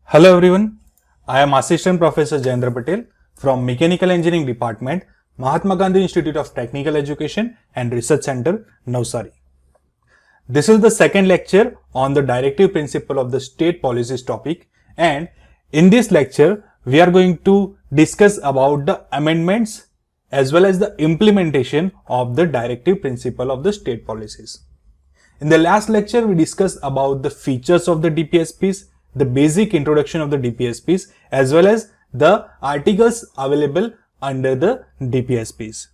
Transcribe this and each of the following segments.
Hello everyone, I am Assistant Professor Jayendra Patel from Mechanical Engineering Department, Mahatma Gandhi Institute of Technical Education and Research Center, Navsari. This is the second lecture on the directive principle of the state policies topic, and in this lecture we are going to discuss about the amendments as well as the implementation of the directive principle of the state policies. In the last lecture we discussed about the features of the DPSPs, the basic introduction of the DPSPs as well as the articles available under the DPSPs.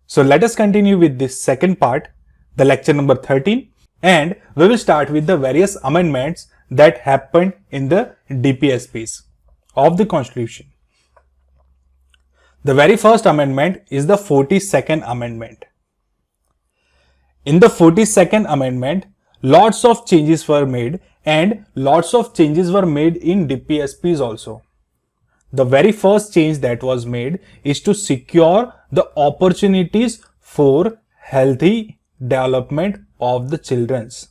So let us continue with this second part, the lecture number 13, and we will start with the various amendments that happened in the DPSPs of the Constitution. The very first amendment is the 42nd Amendment. In the 42nd Amendment, lots of changes were made and lots of changes were made in DPSPs also. The very first change that was made is to secure the opportunities for healthy development of the children's.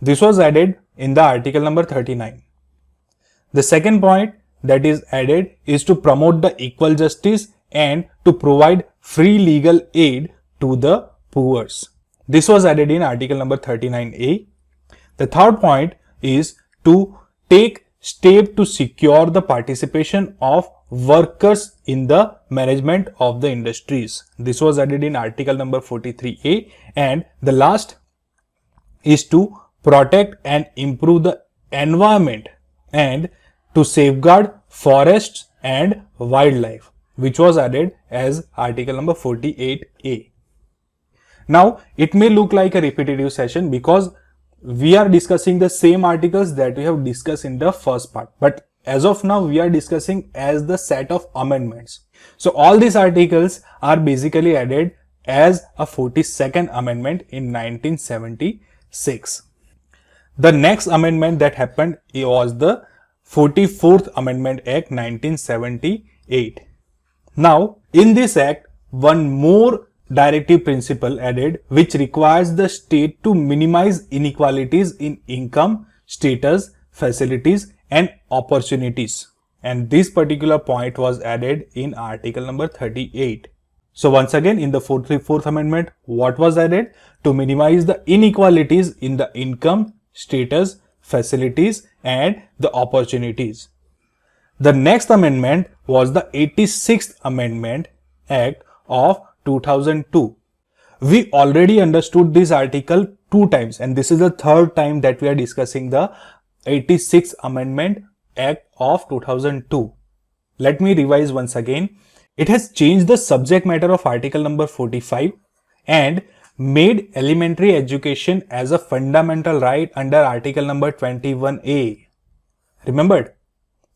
This was added in the article number 39. The second point that is added is to promote the equal justice and to provide free legal aid to the poor. This was added in article number 39A. The third point is to take step to secure the participation of workers in the management of the industries. This was added in article number 43A. And the last is to protect and improve the environment and to safeguard forests and wildlife, which was added as article number 48A. Now, it may look like a repetitive session because we are discussing the same articles that we have discussed in the first part. But as of now, we are discussing as the set of amendments. So, all these articles are basically added as a 42nd Amendment in 1976. The next amendment that happened was the 44th Amendment Act 1978. Now, in this act, one more directive principle added which requires the state to minimize inequalities in income, status, facilities and opportunities. And this particular point was added in article number 38. So once again, in the 44th Amendment, what was added? To minimize the inequalities in the income, status, facilities and the opportunities. The next amendment was the 86th Amendment Act of 2002. We already understood this article 2 times and this is the third time that we are discussing the 86th Amendment Act of 2002. Let me revise once again. It has changed the subject matter of article number 45 and made elementary education as a fundamental right under article number 21A. Remembered?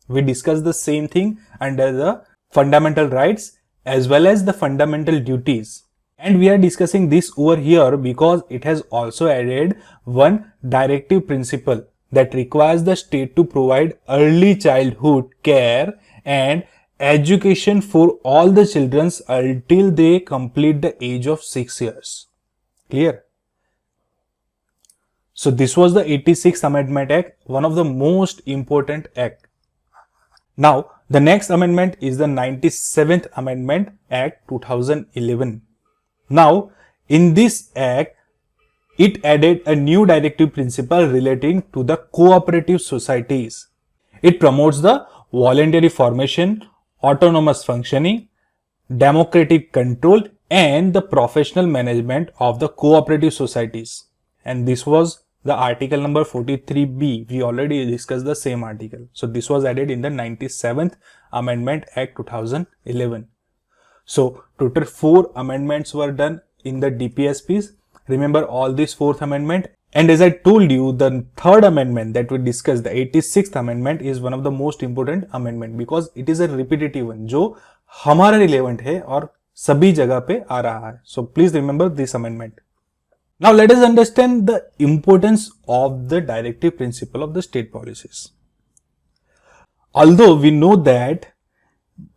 We discussed the same thing under the fundamental rights as well as the fundamental duties. And we are discussing this over here because it has also added one directive principle that requires the state to provide early childhood care and education for all the children until they complete the age of 6 years. Clear? So this was the 86th Amendment Act, one of the most important act. Now, the next amendment is the 97th Amendment Act 2011. Now, in this act, it added a new directive principle relating to the cooperative societies. It promotes the voluntary formation, autonomous functioning, democratic control and the professional management of the cooperative societies. And this was the article number 43B. We already discussed the same article. So this was added in the 97th Amendment Act 2011. So total 4 amendments were done in the DPSPs. Remember all these 4th amendment. And as I told you, the 3rd amendment that we discussed, the 86th amendment, is one of the most important amendment because it is a repetitive one जो हमारा relevant है और सभी जगह पे आ रहा है. So please remember this amendment. Now let us understand the importance of the directive principle of the state policies. Although we know that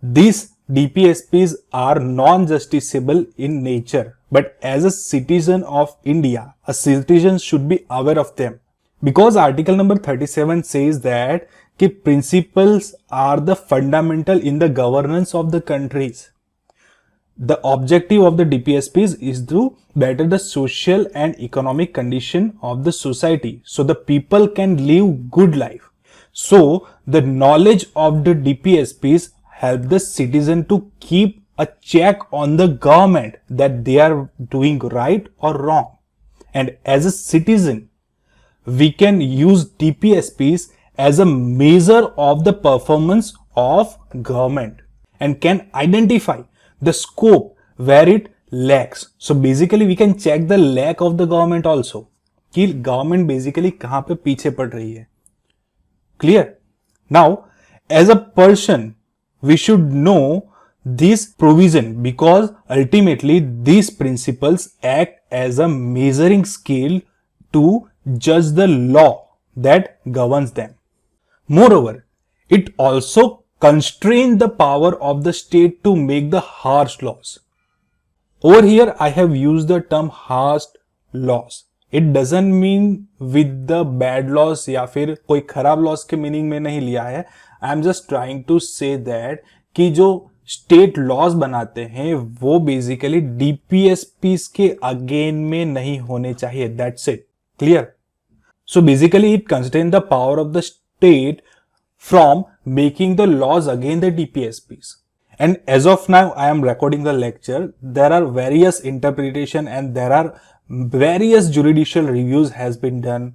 these DPSPs are non-justiciable in nature, but as a citizen of India, a citizen should be aware of them. Because article number 37 says that कि principles are the fundamental in the governance of the countries. The objective of the DPSPs is to better the social and economic condition of the society so the people can live good life. So the knowledge of the DPSPs help the citizen to keep a check on the government that they are doing right or wrong. And as a citizen, we can use DPSPs as a measure of the performance of government and can identify the scope where it lacks. So basically we can check the lack of the government also कि government basically कहाँ पे पीछे पड़ रही है. Clear? Now as a person we should know this provision because ultimately these principles act as a measuring scale to judge the law that governs them. Moreover, it also constrains the power of the state to make the harsh laws. Over here, I have used the term harsh laws. It doesn't mean with the bad laws या फिर कोई खराब laws के meaning में नहीं लिया है. I am just trying to say that कि जो स्टेट लॉज बनाते हैं वो बेसिकली डीपीएसपीस के अगेन में नहीं होने चाहिए. That's it. Clear? So basically it constrain the power of the state from making the laws against the DPSPs. And as of now, I am recording the lecture. There are various interpretation and there are various judicial reviews has been done.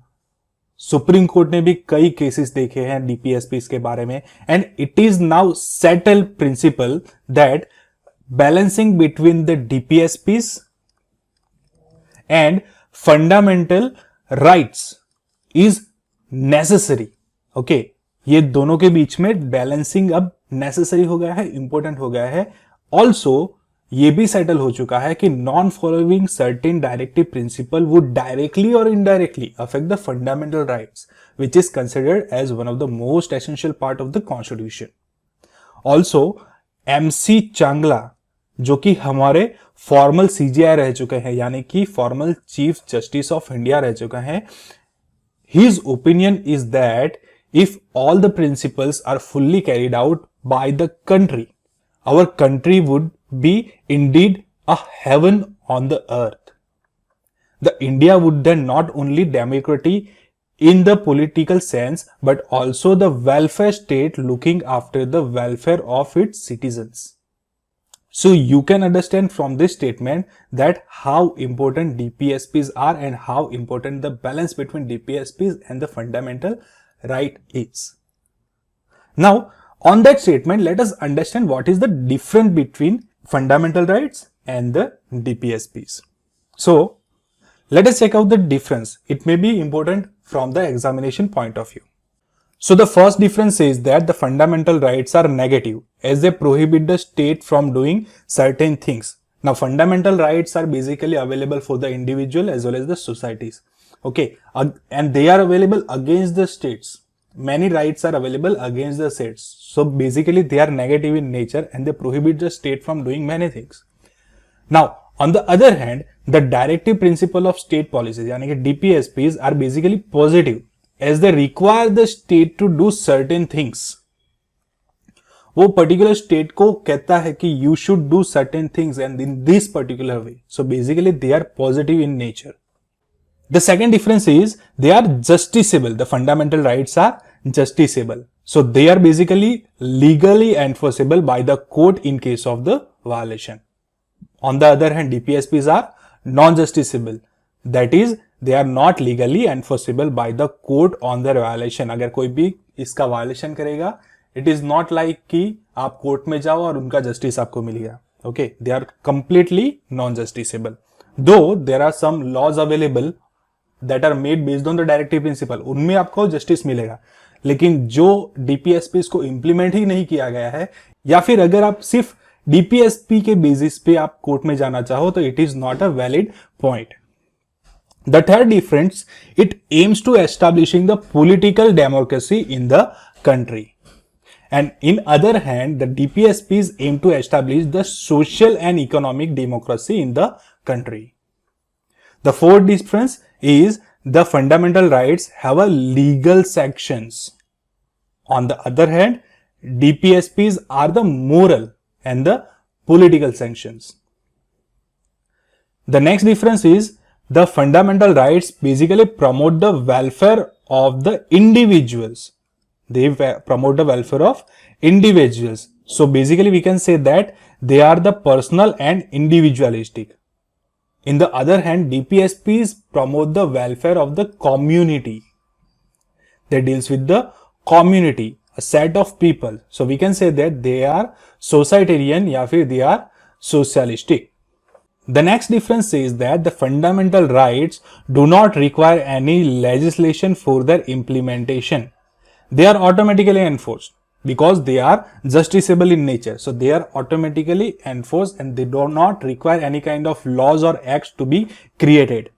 Supreme Court ने भी कई cases देखे हैं DPSPs के बारे में. And it is now settled principle that balancing between the DPSPs and fundamental rights is necessary. Okay. ये दोनों के बीच में बैलेंसिंग अब नेसेसरी हो गया है, इंपॉर्टेंट हो गया है. ऑल्सो ये भी सेटल हो चुका है कि non following certain directive principle would directly और indirectly affect the fundamental rights which is considered as one of the most essential part of the constitution. Also MC चांगला जो कि हमारे फॉर्मल CJI रह चुके हैं यानी कि formal chief justice of India रह चुके हैं. His opinion is that if all the principles are fully carried out by the country, our country would be indeed a heaven on the earth. The India would then not only democracy in the political sense, but also the welfare state looking after the welfare of its citizens. So you can understand from this statement that how important DPSPs are and how important the balance between DPSPs and the fundamental right is. Now, on that statement, let us understand what is the difference between fundamental rights and the DPSPs. So, let us check out the difference. It may be important from the examination point of view. So, the first difference is that the fundamental rights are negative as they prohibit the state from doing certain things. Now, fundamental rights are basically available for the individual as well as the societies. Okay, and they are available against the states. Many rights are available against the states. So basically they are negative in nature and they prohibit the state from doing many things. Now, on the other hand, the directive principle of state policies, यानी कि DPSPs are basically positive as they require the state to do certain things. वो particular state को कहता है कि you should do certain things and in this particular way. So basically they are positive in nature. The second difference is they are justiciable. The fundamental rights are justiciable. So they are basically legally enforceable by the court in case of the violation. On the other hand, DPSPs are non-justiciable. That is, they are not legally enforceable by the court on their violation. अगर कोई भी इसका violation करेगा, it is not like कि आप court में जाओ और उनका जस्टिस आपको मिल गया. Okay, they are completely non-justiciable. Though there are some laws available that are made based on the directive principle, उनमें आपको जस्टिस मिलेगा. लेकिन जो DPSPs को इंप्लीमेंट ही नहीं किया गया है या फिर अगर आप सिर्फ DPSP के बेसिस पे आप कोर्ट में जाना चाहो तो it is not a valid point. The third difference, it aims to establishing the political democracy in the country. And in other hand, the DPSPs aim to establish the social and economic democracy in the country. The fourth difference is the fundamental rights have a legal sections. On the other hand, DPSPs are the moral and the political sanctions. The next difference is the fundamental rights basically promote the welfare of the individuals. They promote the welfare of individuals. So basically we can say that they are the personal and individualistic. In the other hand, DPSPs promote the welfare of the community. They deals with the community, a set of people. So we can say that they are societarian या फिर they are socialistic. The next difference is that the fundamental rights do not require any legislation for their implementation. They are automatically enforced because they are justiciable in nature. So they are automatically enforced and they do not require any kind of laws or acts to be created.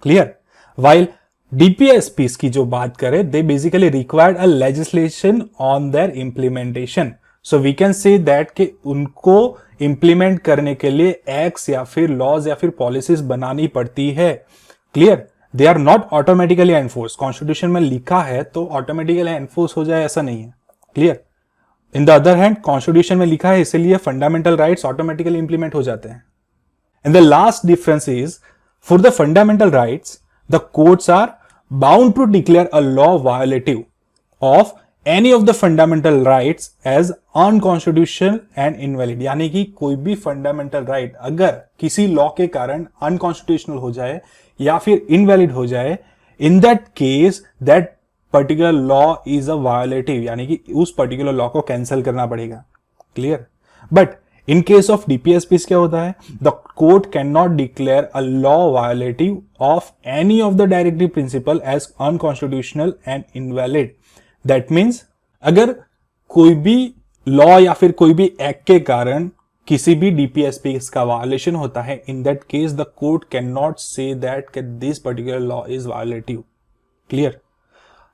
Clear? While DPSPs की जो बात करें, they basically required a legislation on their implementation. So we can say that कि उनको implement करने के लिए acts या फिर laws या फिर policies बनानी पड़ती है. Clear? They are not automatically enforced. Constitution में लिखा है तो automatically enforce हो जाए ऐसा नहीं है. Clear? In the other hand, Constitution में लिखा है इसलिए fundamental rights automatically implement हो जाते हैं. And the last difference is, for the fundamental rights, the courts are bound to declare a law violative of any of the fundamental rights as unconstitutional and invalid. यानी कि कोई भी fundamental right अगर किसी law के कारण unconstitutional हो जाए या फिर invalid हो जाए, in that case that particular law is a violative, यानी कि उस particular law को cancel करना पड़ेगा. Clear? But in case of DPSPs क्या होता है? The court cannot declare a law violative of any of the directive principle as unconstitutional and invalid. That means अगर कोई भी law या फिर कोई भी act के कारण किसी भी DPSPs का violation होता है, in that case the court cannot say that this particular law is violative. Clear?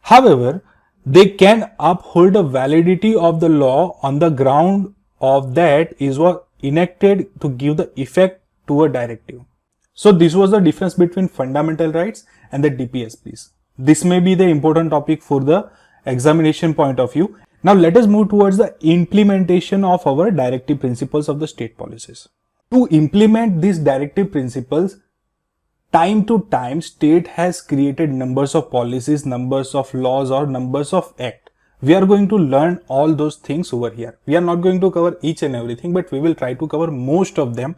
However, they can uphold the validity of the law on the ground of that is what enacted to give the effect to a directive. So this was the difference between fundamental rights and the DPSPs. This may be the important topic for the examination point of view. Now let us move towards the implementation of our directive principles of the state policies. To implement these directive principles, time to time state has created numbers of policies, numbers of laws or numbers of acts. We are going to learn all those things over here. We are not going to cover each and everything, but we will try to cover most of them.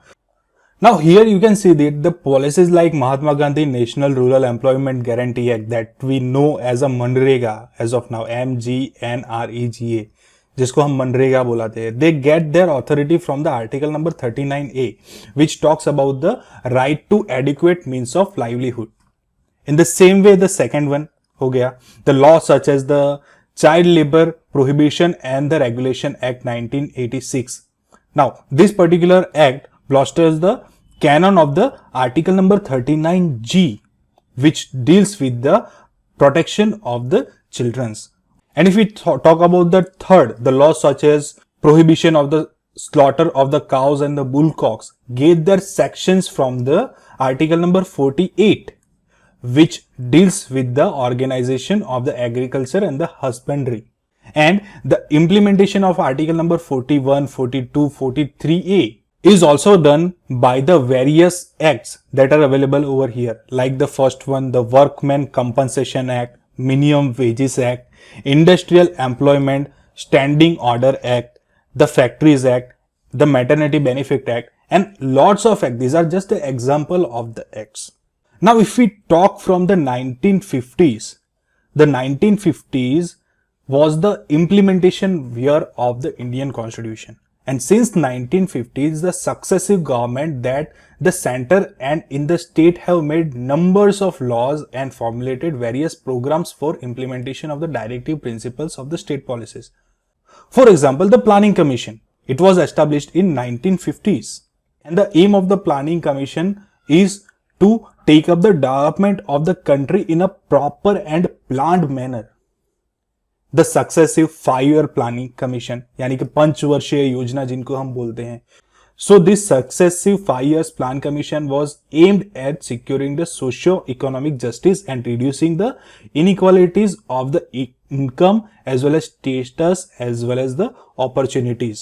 Now here you can see that the policies like Mahatma Gandhi National Rural Employment Guarantee Act, that we know as a MNREGA as of now, MGNREGA, जिसको हम मनरेगा बुलाते हैं, they get their authority from the article number 39A, which talks about the right to adequate means of livelihood. In the same way, the second one हो गया, the law such as the Child Labor Prohibition and the Regulation Act 1986. Now, this particular act bolsters the canon of the article number 39G, which deals with the protection of the children's. And if we talk about the third, the laws such as prohibition of the slaughter of the cows and the bullcocks get their sections from the article number 48, which deals with the organization of the agriculture and the husbandry. And the implementation of article number 41, 42, 43A is also done by the various acts that are available over here. Like the first one, the Workmen Compensation Act, Minimum Wages Act, Industrial Employment Standing Order Act, the Factories Act, the Maternity Benefit Act, and lots of acts. These are just an example of the acts. Now, if we talk from the 1950s, the 1950s was the implementation year of the Indian Constitution. And since 1950s, the successive government that the center and in the state have made numbers of laws and formulated various programs for implementation of the directive principles of the state policies. For example, the Planning Commission. It was established in 1950s. And the aim of the Planning Commission is to take up the development of the country in a proper and planned manner. The successive 5-year planning commission, यानी कि पंचवर्षीय योजना जिनको हम बोलते हैं. So this successive 5 years plan commission was aimed at securing the socio-economic justice and reducing the inequalities of the income as well as status as well as the opportunities.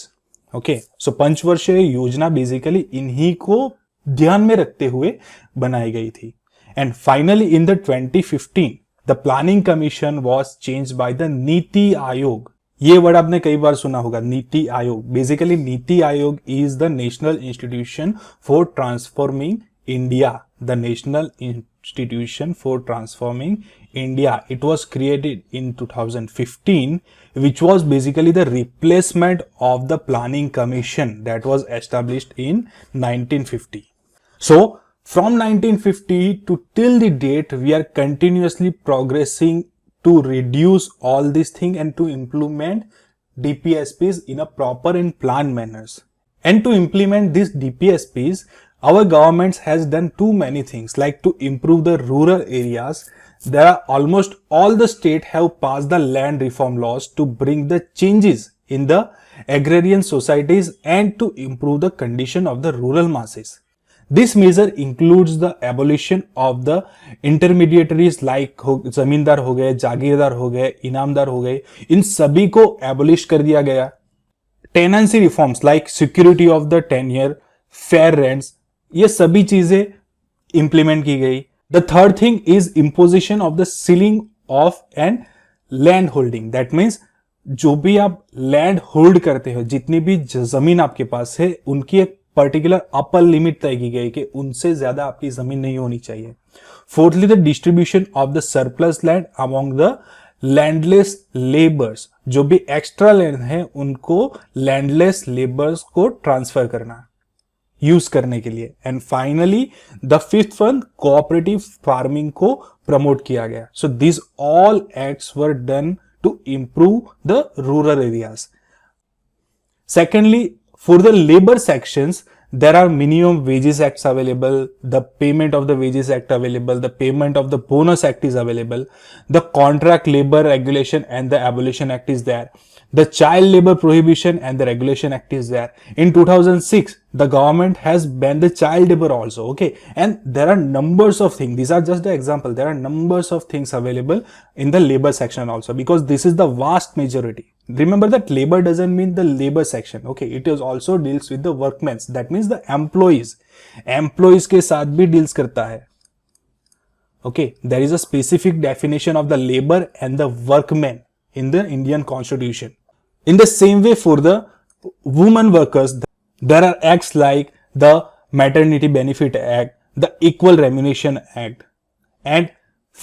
Okay, so पंचवर्षीय योजना basically इन्हीं को ध्यान में रखते हुए बनाई गई थी. And finally in the 2015 the planning commission was changed by the NITI Aayog. ये वर्ड आपने कई बार सुना होगा, NITI Aayog. Basically NITI Aayog is the national institution for transforming India. The national institution for transforming India. It was created in 2015, which was basically the replacement of the planning commission that was established in 1950. So from 1950 to till the date, we are continuously progressing to reduce all these things and to implement DPSPs in a proper and planned manners. And to implement these DPSPs, our government has done too many things, like to improve the rural areas. There are almost all the state have passed the land reform laws to bring the changes in the agrarian societies and to improve the condition of the rural masses. This measure includes the abolition of the intermediaries like जमींदार हो गए, जागीरदार हो गए, इनामदार हो गए, इन सभी को abolish कर दिया गया. Tenancy reforms like security of the tenure, fair rents, ये सभी चीजें इंप्लीमेंट की गई. The third thing is imposition of the ceiling of and land holding. That means जो भी आप लैंड होल्ड करते हो, जितनी भी जमीन आपके पास है, उनकी एक पर्टिकुलर अपर लिमिट तय की गई कि उनसे ज्यादा आपकी जमीन नहीं होनी चाहिए. Fourthly the distribution of the surplus land among the landless labours. जो भी एक्स्ट्रा लैंड है उनको लैंडलेस लेबर्स को ट्रांसफर करना यूज करने के लिए. And finally the fifth one, cooperative farming को प्रमोट किया गया. So this all acts were done to improve the rural areas. Secondly, for the labour sections there are minimum wages acts available, the payment of the wages act available, the payment of the bonus act is available, the contract labor regulation and the abolition act is there, the child labor prohibition and the regulation act is there. In 2006 the government has banned the child labor also. Okay, and there are numbers of things, these are just the example, there are numbers of things available in the labor section also, because this is the vast majority. Remember that labor doesn't mean the labor section. Okay, it is also deals with the workmen, that means the employees के साथ भी deals करता है. Okay, there is a specific definition of the labor and the workmen in the Indian constitution. In the same way, for the women workers, there are acts like the Maternity Benefit Act, the Equal Remuneration Act, and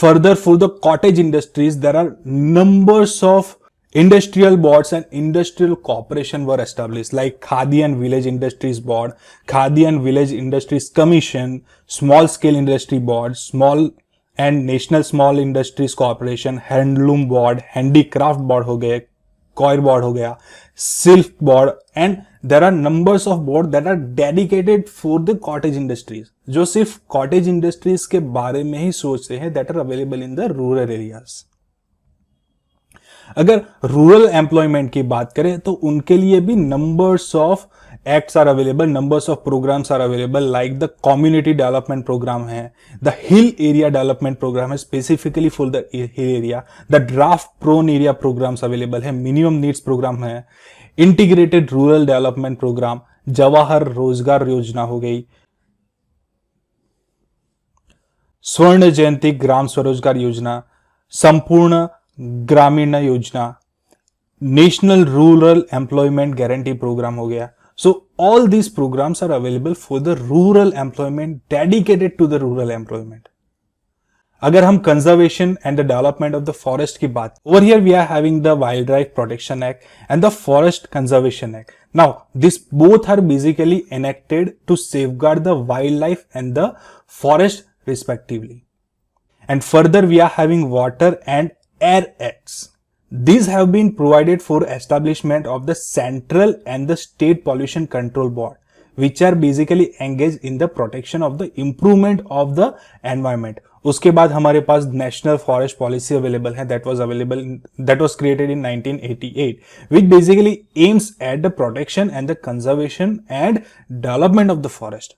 further for the cottage industries, there are numbers of industrial boards and industrial corporation were established, like Khadi and Village Industries Board, Khadi and Village Industries Commission, Small Scale Industry Board, Small and National Small Industries Corporation, Handloom Board, Handicraft Board हो गए, Coir Board हो गया, Silk Board, and there are numbers of board that are dedicated for the cottage industries, जो सिर्फ cottage industries के बारे में ही सोचते हैं, that are available in the rural areas. अगर रूरल एम्प्लॉयमेंट की बात करें तो उनके लिए भी numbers of acts are available, numbers of programmes are available, like the community development programme है, the hill area development programme है specifically for the hill area, the drought prone area programmes available है, minimum needs programme है, integrated rural development programme, Jawahar Rozgar Yojana हो गई, स्वर्ण जयंती ग्राम स्वरोजगार योजना, संपूर्ण ग्रामीण योजना, national rural employment guarantee programme हो गया. So all these programmes are available for the rural employment, dedicated to the rural employment. अगर हम conservation and the development of the forest की बात, over here we are having the wildlife protection act and the forest conservation act. Now this both are basically enacted to safeguard the wildlife and the forest respectively. And further we are having water and air acts. These have been provided for establishment of the central and the state pollution control board, which are basically engaged in the protection of the improvement of the environment. उसके बाद हमारे पास national forest policy available है, that was created in 1988, which basically aims at the protection and the conservation and development of the forest.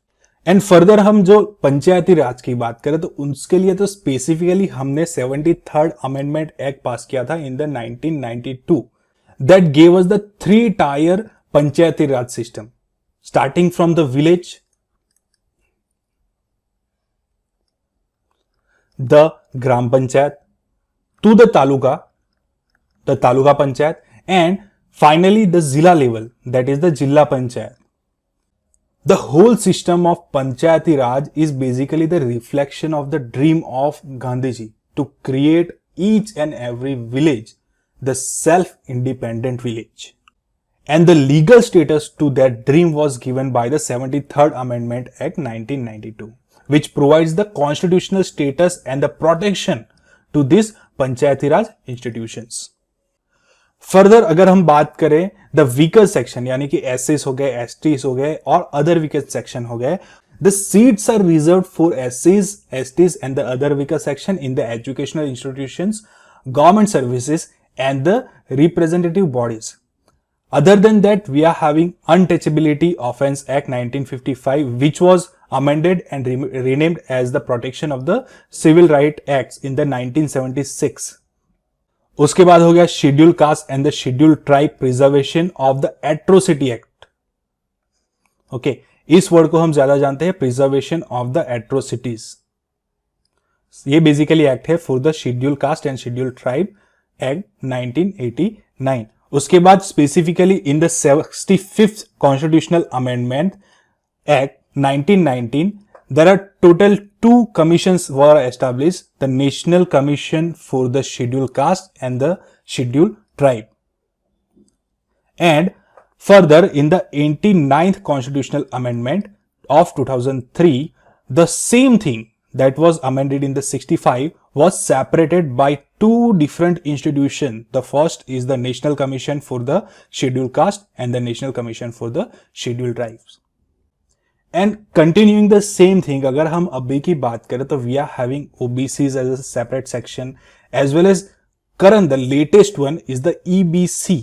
And further हम जो पंचायती राज की बात करें तो उसके लिए तो स्पेसिफिकली हमने 73rd अमेंडमेंट एक्ट पास किया था in the 1992 that gave us the 3 tyre Panchayati Raj system starting from the village, the gram panchayat, to the taluka panchayat, and finally the zilla level, that is the jilla panchayat. The whole system of Panchayati Raj is basically the reflection of the dream of Gandhiji to create each and every village the self-independent village. And the legal status to that dream was given by the 73rd Amendment Act 1992, which provides the constitutional status and the protection to these Panchayati Raj institutions. Further अगर हम बात करें the weaker section यानी कि एससीज हो गए, STs हो गए और अदर वीकर सेक्शन हो गए, the seats are reserved for एससीज, STs and the other weaker section in the educational institutions, government services and the representative bodies. Other than that, we are having Untouchability Offence Act 1955, which was amended and renamed as the Protection of the Civil Rights Acts in the 1976. उसके बाद हो गया Scheduled Caste and the Scheduled Tribe Preservation of the Atrocity Act. Okay, इस word को हम ज्यादा जानते हैं Preservation of the Atrocities. ये बेसिकली एक्ट है for the Scheduled Caste and Scheduled Tribe Act 1989. उसके बाद specifically in the 65th constitutional amendment act 1919 there are total 2 commissions were established, the National Commission for the Scheduled Caste and the Scheduled Tribe. And further in the 89th constitutional amendment of 2003, the same thing that was amended in the 65 was separated by 2 different institutions. The first is the National Commission for the Scheduled Caste and the National Commission for the Scheduled Tribes. And continuing the same thing, अगर हम अभी की बात करें तो we are having OBCs as a separate section, as well as current the latest one is the EBC,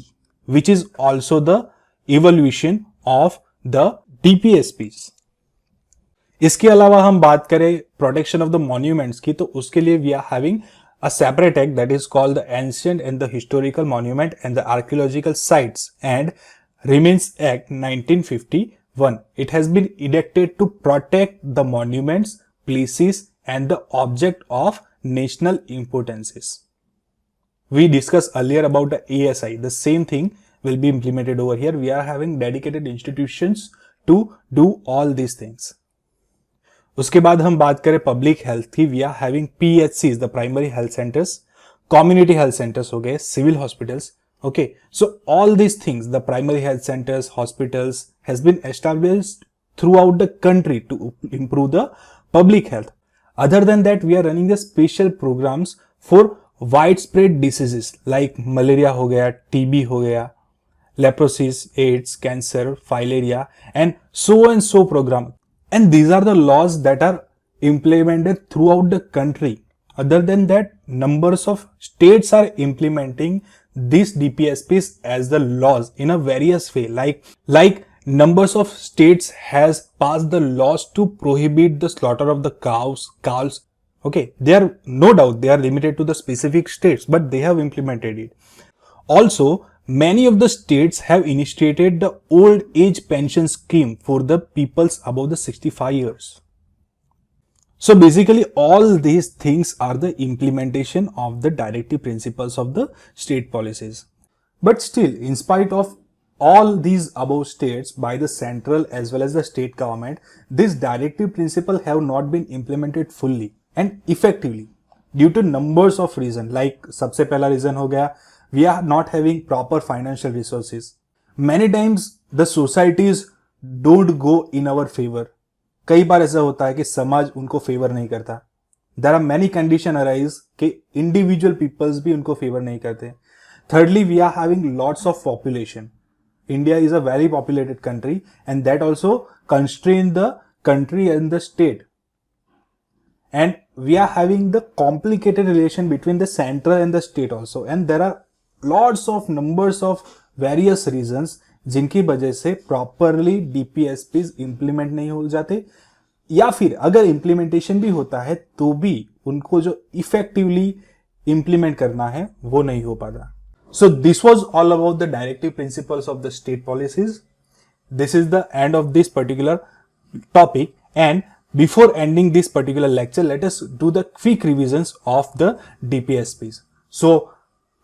which is also the evolution of the DPSPs. इसके अलावा हम बात करें प्रोटेक्शन ऑफ द मॉन्यूमेंट्स की तो उसके लिए we are having a separate act that is called the ancient and the historical monument and the archaeological sites and remains act 1951. It has been enacted to protect the monuments, places and the object of national importances. We discussed earlier about the ASI. The same thing will be implemented over here. We are having dedicated institutions to do all these things. उसके बाद हम बात करें public health की, we are having PHCs, the primary health centres, community health centres हो गए, civil hospitals. Okay, so all these things, the primary health centres, hospitals has been established throughout the country to improve the public health. Other than that we are running the special programmes for wide spread diseases like malaria हो गया, TB हो गया, leprosy, AIDS, cancer, filaria and so programme. And these are the laws that are implemented throughout the country. Other than that, numbers of states are implementing these DPSPs as the laws in a various way. Like numbers of states has passed the laws to prohibit the slaughter of the cows. Okay, they are no doubt they are limited to the specific states, but they have implemented it. Also, many of the states have initiated the old age pension scheme for the peoples above the 65 years. So basically all these things are the implementation of the directive principles of the state policies. But still, in spite of all these above states by the central as well as the state government, these directive principles have not been implemented fully and effectively due to numbers of reasons. Like सबसे पहला reason हो गया, we are not having proper financial resources. Many times the societies don't go in our favor. कई बार ऐसा होता है कि समाज उनको फेवर नहीं करता. There are many conditions arise कि individual peoples भी उनको फेवर नहीं करते. Thirdly, we are having lots of population. India is a very populated country and that also constrain the country and the state. And we are having the complicated relation between the central and the state also. And there are lots of numbers of various reasons जिनकी वजह से properly DPSPs implement नहीं हो जाते. या फिर अगर implementation भी होता है तो भी उनको जो इफेक्टिवली इंप्लीमेंट करना है वो नहीं हो पाता. So this was all about the directive principles of the state policies. This is the end of this particular topic, and before ending this particular lecture, let us do the quick revisions of the DPSPs. So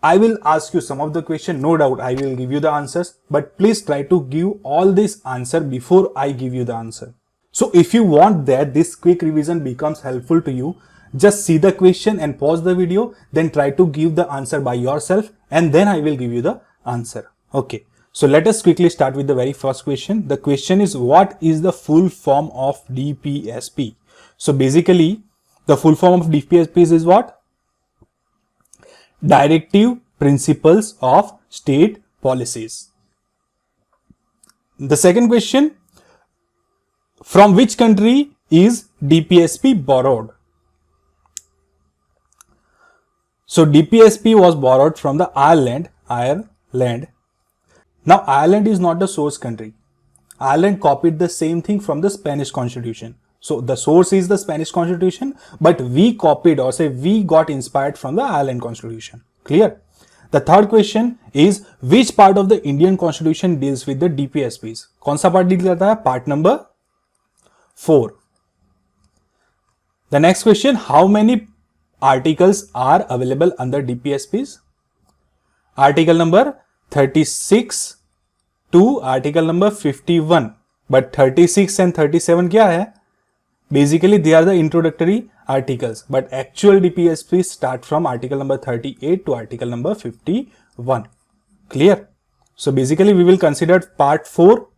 I will ask you some of the question, no doubt I will give you the answers, but please try to give all this answer before I give you the answer. So if you want that this quick revision becomes helpful to you, just see the question and pause the video, then try to give the answer by yourself, and then I will give you the answer. Okay. So let us quickly start with the very first question. The question is, what is the full form of DPSP? So basically, the full form of DPSP is what? Directive Principles of State Policies. The second question, from which country is DPSP borrowed? So DPSP was borrowed from the Ireland. Now Ireland is not the source country. Ireland copied the same thing from the Spanish Constitution. So the source is the Spanish Constitution, but we copied, or say we got inspired from the Ireland Constitution. Clear? The third question is, which part of the Indian Constitution deals with the DPSPs? कौन सा part deal करता है? Part number 4. The next question, how many articles are available under DPSPs? Article number 36 to article number 51. But 36 and 37 क्या है? Basically they are the introductory articles, but actual DPSPs start from article number 38 to article number 51. Clear? So basically we will consider part 4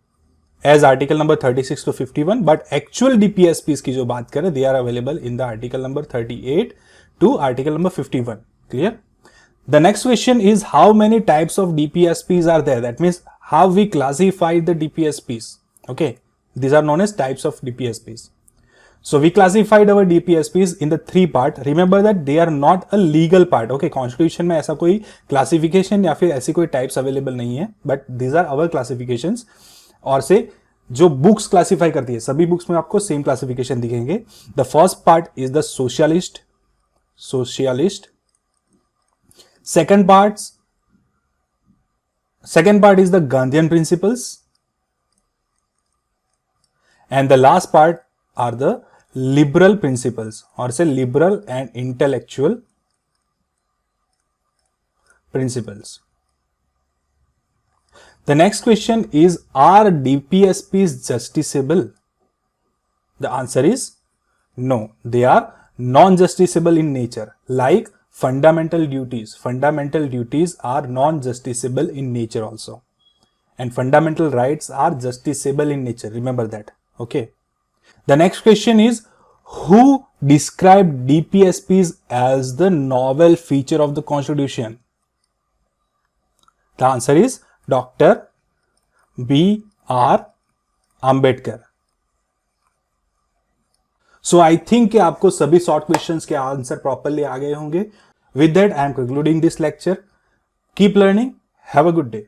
as article number 36 to 51, but actual DPSPs की जो बात करें, they are available in the article number 38 to article number 51. Clear? The next question is, how many types of DPSPs are there? That means how we classify the DPSPs. Okay, these are known as types of DPSPs. So we classified our DPSPs in the 3 part. Remember that they are not a legal part. Okay, Constitution में ऐसा कोई classification या फिर ऐसी कोई types available नहीं है, but these are our classifications. और से जो बुक्स क्लासिफाई करती है, सभी बुक्स में आपको सेम क्लासिफिकेशन दिखेंगे. The first part is the socialist. Second part is the Gandhian principles, and the last part are the liberal principles, or say liberal and intellectual principles. The next question is, are DPSPs justiciable? The answer is no. They are non-justiciable in nature, like fundamental duties. Fundamental duties are non-justiciable in nature also. And fundamental rights are justiciable in nature. Remember that. Okay. The next question is, who described DPSPs as the novel feature of the Constitution? The answer is Dr. B.R. Ambedkar. So I think कि आपको सभी short questions के answer properly आ गए होंगे. With that I am concluding this lecture. Keep learning. Have a good day.